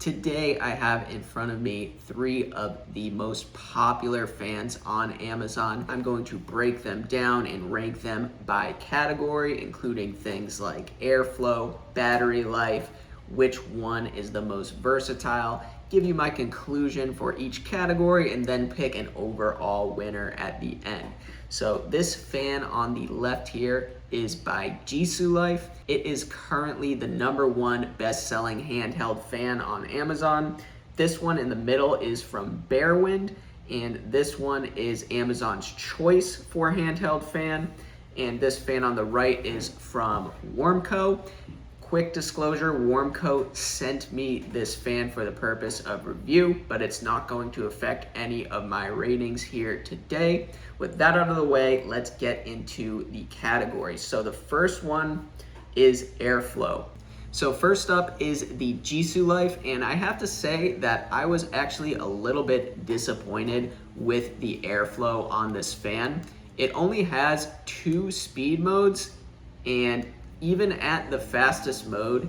Today I have in front of me 3 of the most popular fans on Amazon. I'm going to break them down and rank them by category, including things like airflow, battery life, which one is the most versatile, give you my conclusion for each category, and then pick an overall winner at the end. So this fan on the left here is by Jisulife. It is currently the #1 best-selling handheld fan on Amazon. This one in the middle is from Bearwind, and this one is Amazon's choice for handheld fan. And this fan on the right is from Warmco. Quick disclosure, Warmco sent me this fan for the purpose of review, but it's not going to affect any of my ratings here today. With that out of the way, let's get into the categories. So the first one is airflow. So first up is the Jisulife, and I have to say that I was actually a little bit disappointed with the airflow on this fan. It only has 2 speed modes, and even at the fastest mode,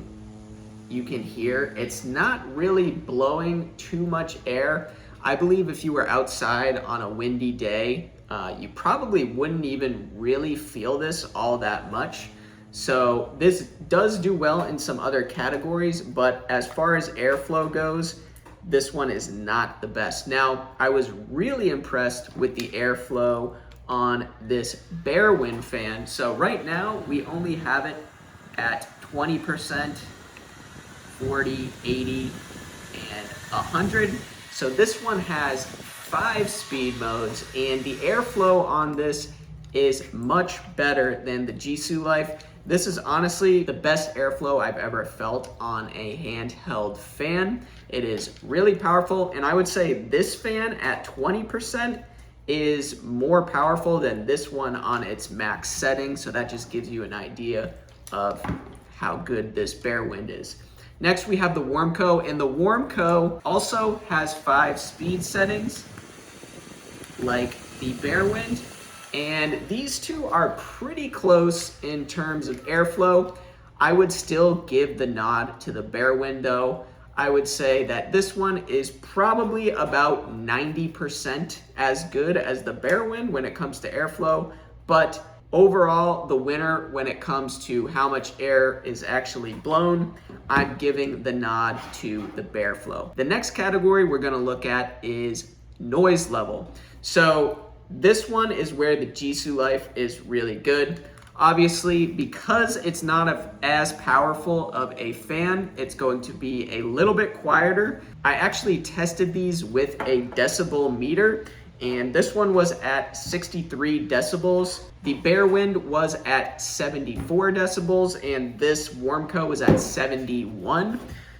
you can hear it's not really blowing too much air. I believe if you were outside on a windy day, you probably wouldn't even really feel this all that much. So this does do well in some other categories, but as far as airflow goes, this one is not the best. Now, I was really impressed with the airflow on this Bearwind fan. So right now we only have it at 20%, 40, 80, and 100. So this one has 5 speed modes, and the airflow on this is much better than the Jisulife. This is honestly the best airflow I've ever felt on a handheld fan. It is really powerful, and I would say this fan at 20% is more powerful than this one on its max setting, so that just gives you an idea of how good this Bearwind is. Next we have the Warmco, and the Warmco also has 5 speed settings like the Bearwind, and these two are pretty close in terms of airflow. I would still give the nod to the Bearwind though. I would say that this one is probably about 90% as good as the Bearwind when it comes to airflow, but overall, the winner when it comes to how much air is actually blown, I'm giving the nod to the Bearflow. The next category we're gonna look at is noise level. So this one is where the Jisulife is really good. Obviously, because it's not as powerful of a fan, it's going to be a little bit quieter. I actually tested these with a decibel meter, and this one was at 63 decibels. The Bearwind was at 74 decibels, and this Warmco was at 71.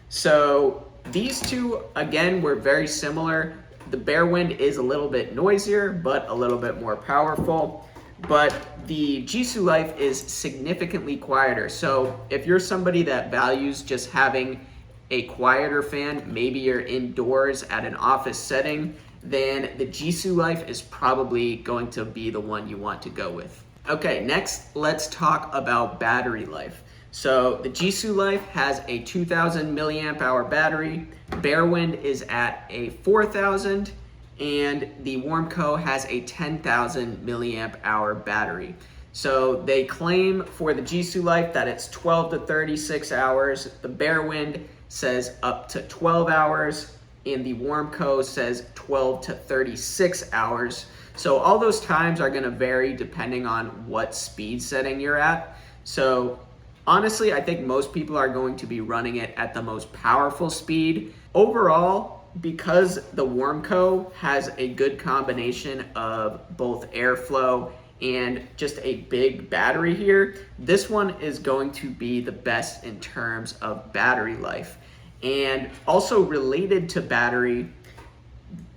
So these two, again, were very similar. The Bearwind is a little bit noisier, but a little bit more powerful. But the Jisulife is significantly quieter. So if you're somebody that values just having a quieter fan, maybe you're indoors at an office setting, then the Jisulife is probably going to be the one you want to go with. Okay, next let's talk about battery life. So the Jisulife has a 2000 milliamp hour battery, Bearwind is at a 4000, and the Warmco has a 10,000 milliamp hour battery. So they claim for the Jisulife that it's 12 to 36 hours, the Bearwind says up to 12 hours, and the Warmco says 12 to 36 hours. So all those times are gonna vary depending on what speed setting you're at. So honestly, I think most people are going to be running it at the most powerful speed. Overall, because the Warmco has a good combination of both airflow and just a big battery here, this one is going to be the best in terms of battery life. And also related to battery,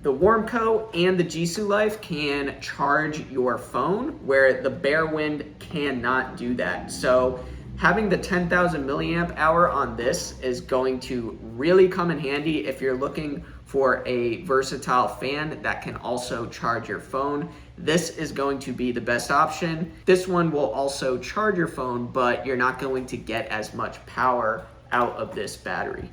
the Warmco and the Jisulife can charge your phone, where the Bearwind cannot do that. So having the 10,000 milliamp hour on this is going to really come in handy if you're looking for a versatile fan that can also charge your phone. This is going to be the best option. This one will also charge your phone, but you're not going to get as much power out of this battery.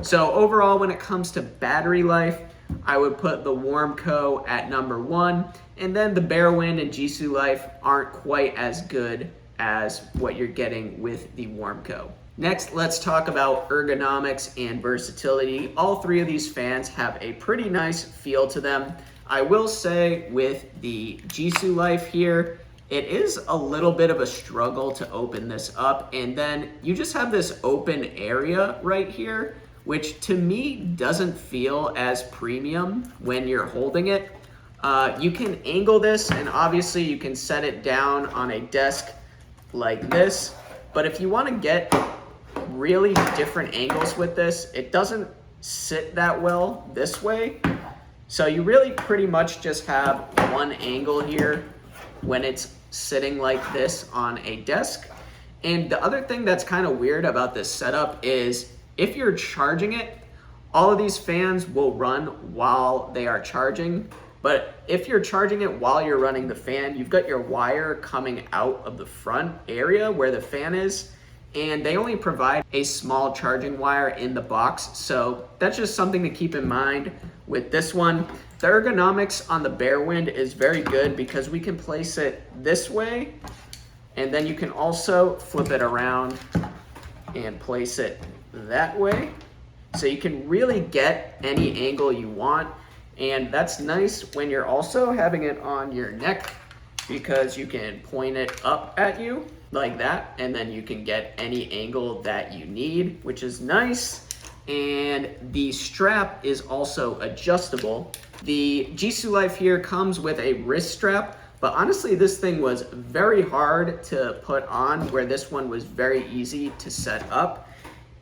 So overall, when it comes to battery life, I would put the Warmco at number 1, and then the Bearwind and Jisulife aren't quite as good as what you're getting with the Warmco. Next, let's talk about ergonomics and versatility. All three of these fans have a pretty nice feel to them. I will say with the Jisulife here, it is a little bit of a struggle to open this up, and then you just have this open area right here, which to me doesn't feel as premium when you're holding it. You can angle this, and obviously you can set it down on a desk like this, but if you want to get really different angles with this, it doesn't sit that well this way. So you really pretty much just have one angle here when it's sitting like this on a desk. And the other thing that's kind of weird about this setup is if you're charging it, all of these fans will run while they are charging. But if you're charging it while you're running the fan, you've got your wire coming out of the front area where the fan is, and they only provide a small charging wire in the box. So that's just something to keep in mind with this one. The ergonomics on the Bearwind is very good because we can place it this way, and then you can also flip it around and place it that way. So you can really get any angle you want. And that's nice when you're also having it on your neck because you can point it up at you like that, and then you can get any angle that you need, which is nice. And the strap is also adjustable. The Jisulife here comes with a wrist strap, but honestly this thing was very hard to put on, where this one was very easy to set up.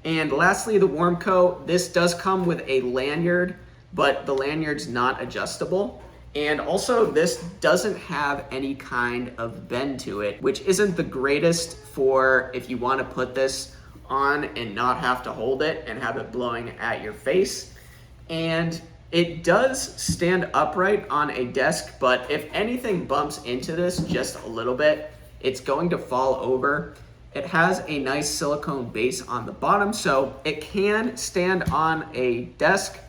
And lastly, the Warmco, this does come with a lanyard, but the lanyard's not adjustable. And also this doesn't have any kind of bend to it, which isn't the greatest for if you want to put this on and not have to hold it and have it blowing at your face. And it does stand upright on a desk, but if anything bumps into this just a little bit, it's going to fall over. It has a nice silicone base on the bottom, so it can stand on a desk,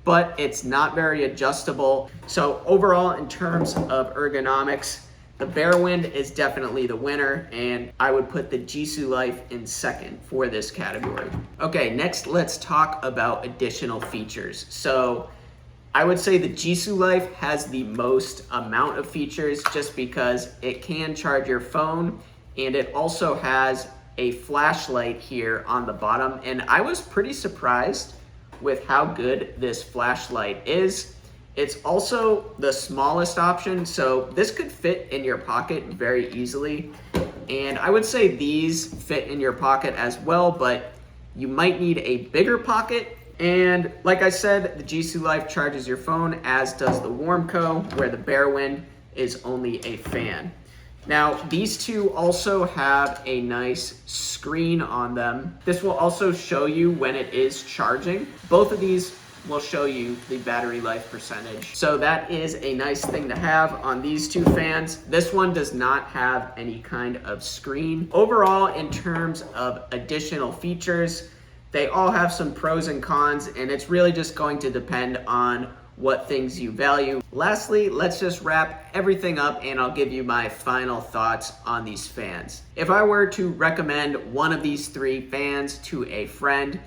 but it's not very adjustable. So overall, in terms of ergonomics, the Bearwind is definitely the winner, and I would put the Jisulife in second for this category. Okay, next let's talk about additional features. So I would say the Jisulife has the most amount of features just because it can charge your phone, and it also has a flashlight here on the bottom. And I was pretty surprised with how good this flashlight is. It's also the smallest option, so this could fit in your pocket very easily. And I would say these fit in your pocket as well, but you might need a bigger pocket. And like I said, the Jisulife charges your phone, as does the Warmco, where the Bearwind is only a fan. Now, these two also have a nice screen on them. This will also show you when it is charging. Both of these will show you the battery life percentage. So that is a nice thing to have on these two fans. This one does not have any kind of screen. Overall, in terms of additional features, they all have some pros and cons, and it's really just going to depend on what things you value. Lastly, let's just wrap everything up and I'll give you my final thoughts on these fans. If I were to recommend one of these three fans to a friend,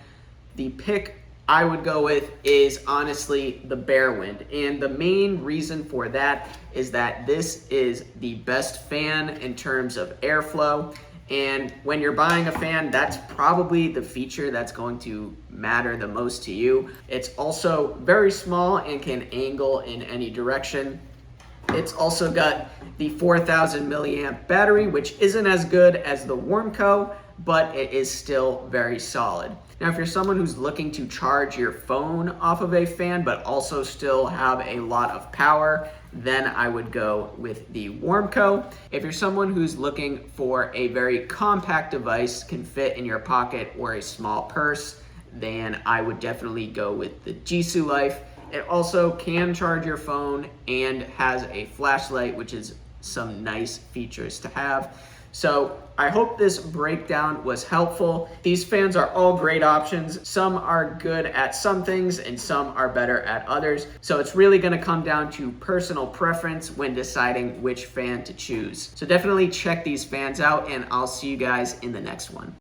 the pick I would go with is honestly the Bearwind. And the main reason for that is that this is the best fan in terms of airflow. And when you're buying a fan, that's probably the feature that's going to matter the most to you. It's also very small and can angle in any direction. It's also got the 4,000 milliamp battery, which isn't as good as the Warmco, but it is still very solid. Now, if you're someone who's looking to charge your phone off of a fan, but also still have a lot of power, then I would go with the Warmco. If you're someone who's looking for a very compact device, can fit in your pocket or a small purse, then I would definitely go with the Jisulife. It also can charge your phone and has a flashlight, which is some nice features to have. So I hope this breakdown was helpful. These fans are all great options. Some are good at some things and some are better at others. So it's really gonna come down to personal preference when deciding which fan to choose. So definitely check these fans out, and I'll see you guys in the next one.